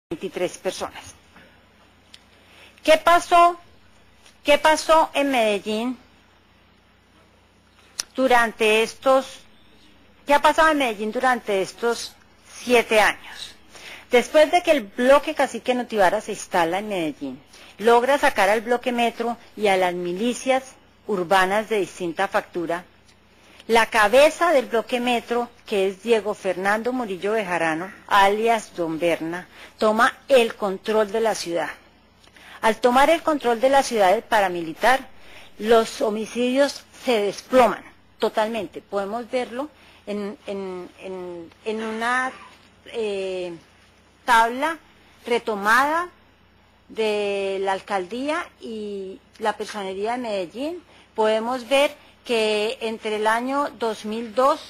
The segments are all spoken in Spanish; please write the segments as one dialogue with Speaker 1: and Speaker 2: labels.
Speaker 1: 23 personas. ¿Qué pasó en Medellín durante estos, qué ha pasado en Medellín durante estos 7 años? Después de que el bloque Cacique Notivara se instala en Medellín, logra sacar al bloque Metro y a las milicias urbanas de distinta factura, la cabeza del bloque Metro, que es Diego Fernando Murillo Bejarano, alias Don Berna, toma el control de la ciudad. Al tomar el control de la ciudad del paramilitar, los homicidios se desploman totalmente. Podemos verlo en una tabla retomada de la alcaldía y la personería de Medellín. Podemos ver que entre el año 2002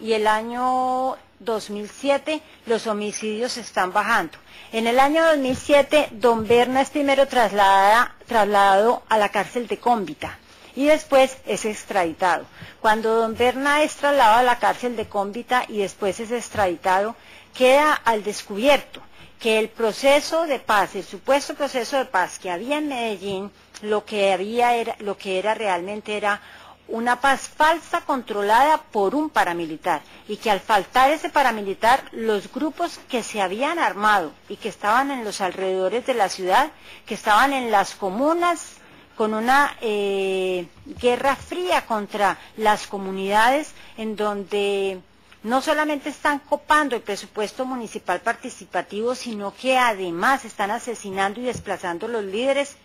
Speaker 1: y el año 2007 los homicidios están bajando. En el año 2007 Don Berna es primero trasladado a la cárcel de Cómbita y después es extraditado. Cuando Don Berna es trasladado a la cárcel de Cómbita y después es extraditado, queda al descubierto que el proceso de paz, el supuesto proceso de paz que había en Medellín, lo que era realmente era una paz falsa controlada por un paramilitar, y que al faltar ese paramilitar, los grupos que se habían armado y que estaban en los alrededores de la ciudad, que estaban en las comunas con una guerra fría contra las comunidades, en donde no solamente están copando el presupuesto municipal participativo, sino que además están asesinando y desplazando los líderes,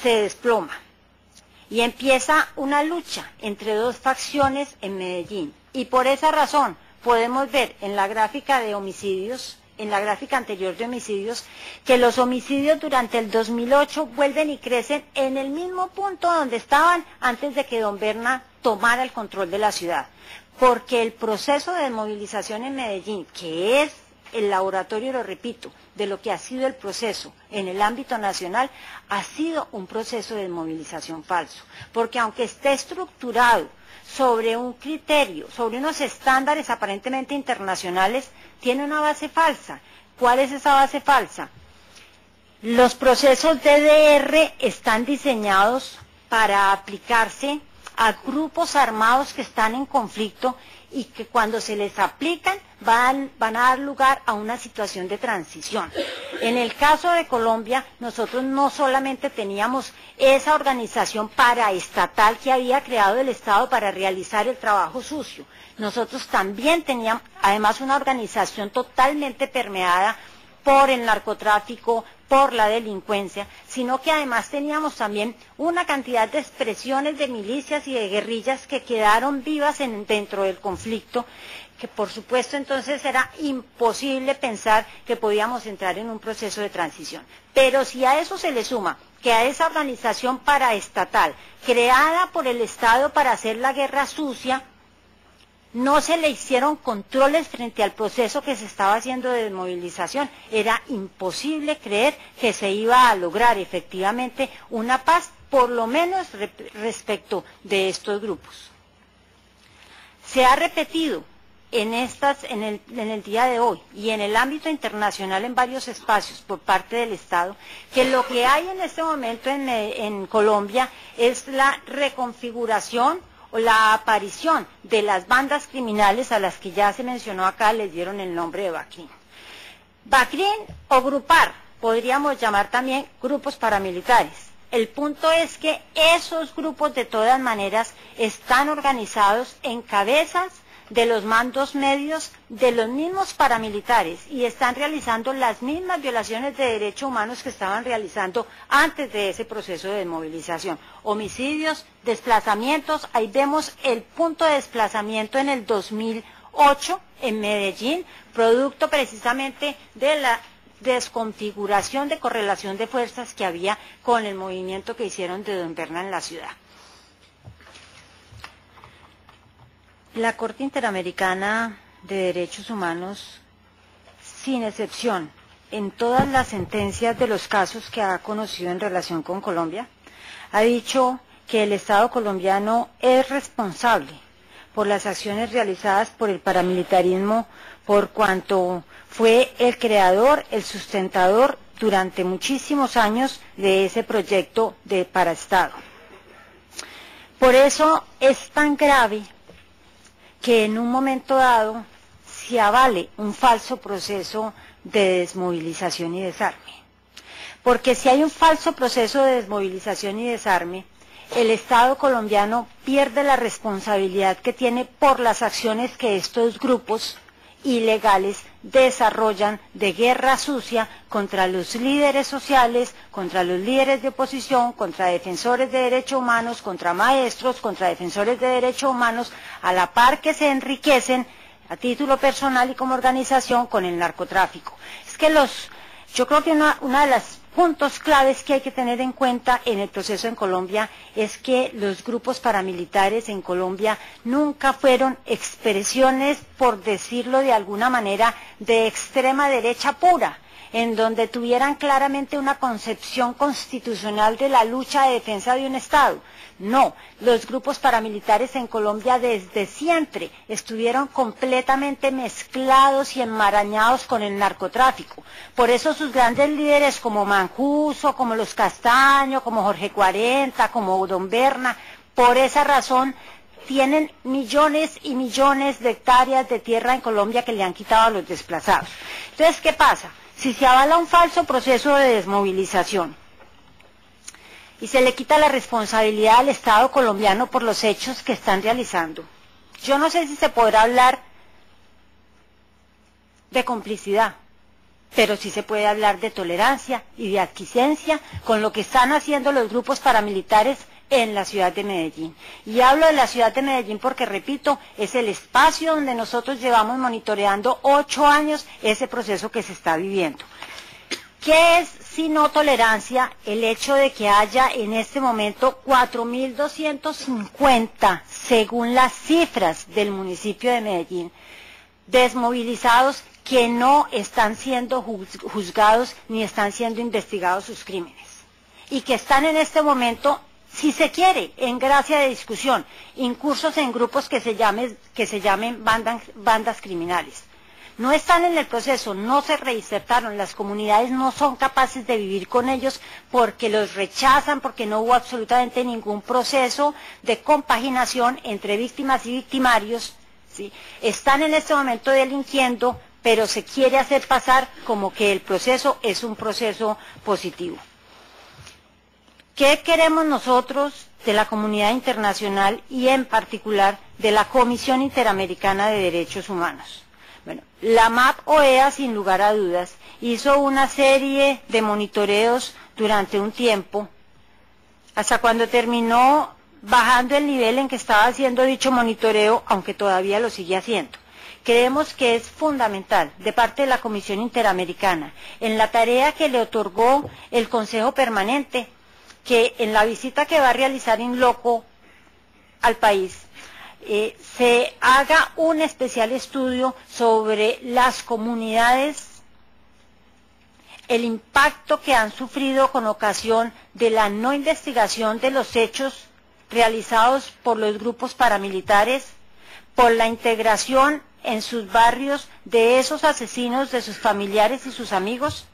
Speaker 1: se desploma. Y empieza una lucha entre dos facciones en Medellín. Y por esa razón podemos ver en la gráfica de homicidios, en la gráfica anterior de homicidios, que los homicidios durante el 2008 vuelven y crecen en el mismo punto donde estaban antes de que Don Berna tomara el control de la ciudad. Porque el proceso de desmovilización en Medellín, que es el laboratorio, lo repito, de lo que ha sido el proceso en el ámbito nacional, ha sido un proceso de desmovilización falso. Porque aunque esté estructurado sobre un criterio, sobre unos estándares aparentemente internacionales, tiene una base falsa. ¿Cuál es esa base falsa? Los procesos DDR están diseñados para aplicarse a grupos armados que están en conflicto y que cuando se les aplican van a dar lugar a una situación de transición. En el caso de Colombia, nosotros no solamente teníamos esa organización paraestatal que había creado el Estado para realizar el trabajo sucio, nosotros también teníamos además una organización totalmente permeada por el narcotráfico, por la delincuencia, sino que además teníamos también una cantidad de expresiones de milicias y de guerrillas que quedaron vivas dentro del conflicto, que por supuesto entonces era imposible pensar que podíamos entrar en un proceso de transición. Pero si a eso se le suma que a esa organización paraestatal, creada por el Estado para hacer la guerra sucia, no se le hicieron controles frente al proceso que se estaba haciendo de desmovilización. Era imposible creer que se iba a lograr efectivamente una paz, por lo menos respecto de estos grupos. Se ha repetido en el día de hoy y en el ámbito internacional en varios espacios por parte del Estado, que lo que hay en este momento en Colombia es la reconfiguración o la aparición de las bandas criminales a las que ya se mencionó acá, les dieron el nombre de BACRIM. BACRIM o grupar, podríamos llamar también grupos paramilitares. El punto es que esos grupos de todas maneras están organizados en cabezas de los mandos medios de los mismos paramilitares y están realizando las mismas violaciones de derechos humanos que estaban realizando antes de ese proceso de desmovilización. Homicidios, desplazamientos, ahí vemos el punto de desplazamiento en el 2008 en Medellín, producto precisamente de la desconfiguración de correlación de fuerzas que había con el movimiento que hicieron de Don Berna en la ciudad. La Corte Interamericana de Derechos Humanos, sin excepción, en todas las sentencias de los casos que ha conocido en relación con Colombia, ha dicho que el Estado colombiano es responsable por las acciones realizadas por el paramilitarismo, por cuanto fue el creador, el sustentador durante muchísimos años de ese proyecto de paraestado. Por eso es tan grave que en un momento dado se avale un falso proceso de desmovilización y desarme. Porque si hay un falso proceso de desmovilización y desarme, el Estado colombiano pierde la responsabilidad que tiene por las acciones que estos grupos ilegales desarrollan de guerra sucia contra los líderes sociales, contra los líderes de oposición, contra defensores de derechos humanos, contra maestros, contra defensores de derechos humanos, a la par que se enriquecen a título personal y como organización con el narcotráfico. Es que yo creo que una de las puntos claves que hay que tener en cuenta en el proceso en Colombia es que los grupos paramilitares en Colombia nunca fueron expresiones, por decirlo de alguna manera, de extrema derecha pura, en donde tuvieran claramente una concepción constitucional de la lucha de defensa de un Estado. No, los grupos paramilitares en Colombia desde siempre estuvieron completamente mezclados y enmarañados con el narcotráfico. Por eso sus grandes líderes como Mancuso, como los Castaño, como Jorge 40, como Don Berna, por esa razón tienen millones y millones de hectáreas de tierra en Colombia que le han quitado a los desplazados. Entonces, ¿qué pasa? Si se avala un falso proceso de desmovilización y se le quita la responsabilidad al Estado colombiano por los hechos que están realizando, yo no sé si se podrá hablar de complicidad, pero sí se puede hablar de tolerancia y de aquiescencia con lo que están haciendo los grupos paramilitares en la ciudad de Medellín. Y hablo de la ciudad de Medellín porque, repito, es el espacio donde nosotros llevamos monitoreando 8 años ese proceso que se está viviendo. ¿Qué es sino tolerancia el hecho de que haya en este momento 4.250, según las cifras del municipio de Medellín, desmovilizados que no están siendo juzgados ni están siendo investigados sus crímenes? Y que están en este momento, si se quiere, en gracia de discusión, incursos en grupos que se llamen bandas criminales. No están en el proceso, no se reinsertaron, las comunidades no son capaces de vivir con ellos porque los rechazan, porque no hubo absolutamente ningún proceso de compaginación entre víctimas y victimarios, ¿sí? Están en este momento delinquiendo, pero se quiere hacer pasar como que el proceso es un proceso positivo. ¿Qué queremos nosotros de la comunidad internacional y en particular de la Comisión Interamericana de Derechos Humanos? Bueno, la MAP-OEA, sin lugar a dudas, hizo una serie de monitoreos durante un tiempo, hasta cuando terminó bajando el nivel en que estaba haciendo dicho monitoreo, aunque todavía lo sigue haciendo. Creemos que es fundamental, de parte de la Comisión Interamericana, en la tarea que le otorgó el Consejo Permanente, que en la visita que va a realizar in loco al país, se haga un especial estudio sobre las comunidades, el impacto que han sufrido con ocasión de la no investigación de los hechos realizados por los grupos paramilitares, por la integración en sus barrios de esos asesinos, de sus familiares y sus amigos,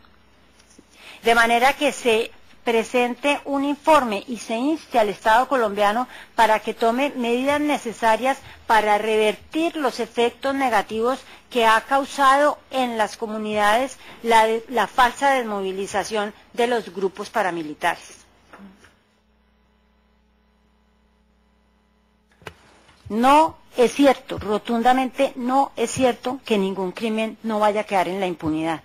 Speaker 1: de manera que se presente un informe y se inste al Estado colombiano para que tome medidas necesarias para revertir los efectos negativos que ha causado en las comunidades la falsa desmovilización de los grupos paramilitares. No es cierto, rotundamente no es cierto que ningún crimen no vaya a quedar en la impunidad.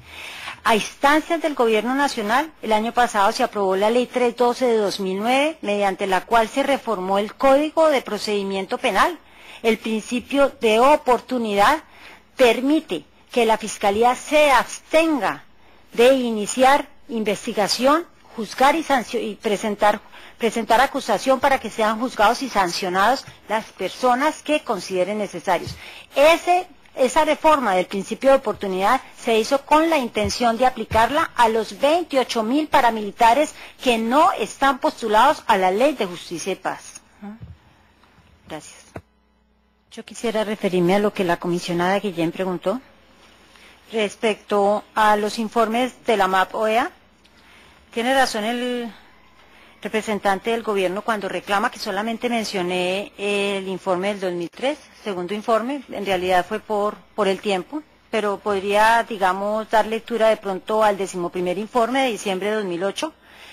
Speaker 1: A instancias del Gobierno Nacional, el año pasado se aprobó la Ley 312 de 2009, mediante la cual se reformó el Código de Procedimiento Penal. El principio de oportunidad permite que la Fiscalía se abstenga de iniciar investigación, juzgar y presentar acusación para que sean juzgados y sancionados las personas que consideren necesarios. Esa reforma del principio de oportunidad se hizo con la intención de aplicarla a los 28.000 paramilitares que no están postulados a la Ley de Justicia y Paz. Gracias. Yo quisiera referirme a lo que la comisionada Guillén preguntó respecto a los informes de la MAP OEA. Tiene razón el representante del gobierno cuando reclama que solamente mencioné el informe del 2003, segundo informe, en realidad fue por el tiempo, pero podría, digamos, dar lectura de pronto al 11º informe de diciembre de 2008,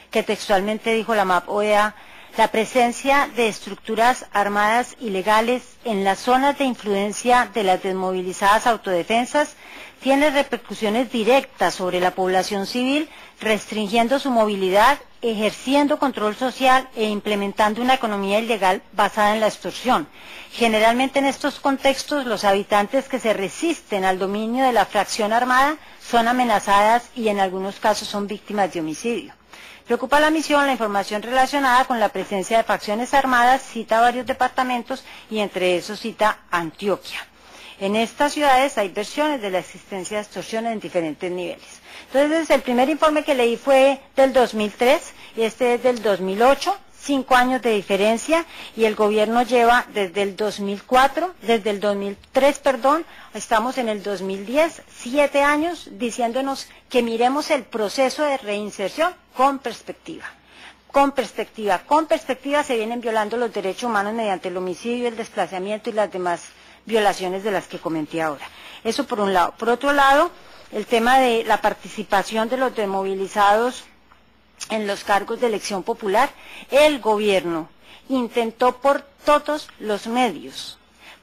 Speaker 1: que textualmente dijo la MAP OEA: la presencia de estructuras armadas ilegales en las zonas de influencia de las desmovilizadas autodefensas tiene repercusiones directas sobre la población civil, restringiendo su movilidad, ejerciendo control social e implementando una economía ilegal basada en la extorsión. Generalmente en estos contextos los habitantes que se resisten al dominio de la fracción armada son amenazadas y en algunos casos son víctimas de homicidio. Preocupa a la misión la información relacionada con la presencia de facciones armadas, cita varios departamentos y entre esos cita Antioquia. En estas ciudades hay versiones de la existencia de extorsiones en diferentes niveles. Entonces, el primer informe que leí fue del 2003 y este es del 2008, 5 años de diferencia, y el gobierno lleva desde el 2003, estamos en el 2010, 7 años diciéndonos que miremos el proceso de reinserción con perspectiva. Con perspectiva se vienen violando los derechos humanos mediante el homicidio, el desplazamiento y las demás violaciones de las que comenté ahora. Eso por un lado. Por otro lado, el tema de la participación de los desmovilizados en los cargos de elección popular, el gobierno intentó por todos los medios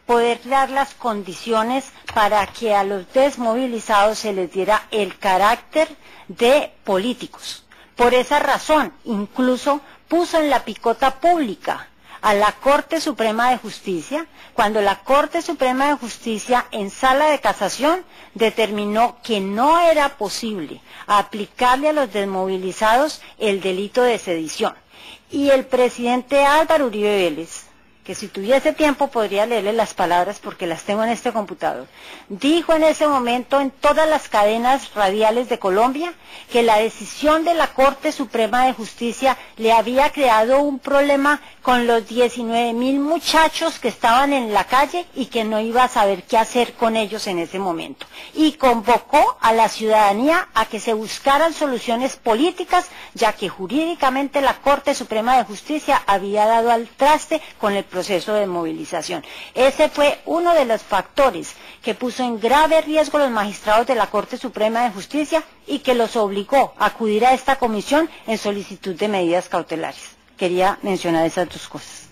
Speaker 1: poder dar las condiciones para que a los desmovilizados se les diera el carácter de políticos. Por esa razón, incluso puso en la picota pública a la Corte Suprema de Justicia, cuando la Corte Suprema de Justicia en sala de casación determinó que no era posible aplicarle a los desmovilizados el delito de sedición. Y el presidente Álvaro Uribe Vélez, que si tuviese tiempo podría leerle las palabras porque las tengo en este computador, dijo en ese momento en todas las cadenas radiales de Colombia que la decisión de la Corte Suprema de Justicia le había creado un problema con los 19.000 muchachos que estaban en la calle y que no iba a saber qué hacer con ellos en ese momento. Y convocó a la ciudadanía a que se buscaran soluciones políticas, ya que jurídicamente la Corte Suprema de Justicia había dado al traste con el proceso de movilización. Ese fue uno de los factores que puso en grave riesgo a los magistrados de la Corte Suprema de Justicia y que los obligó a acudir a esta comisión en solicitud de medidas cautelares. Quería mencionar esas dos cosas.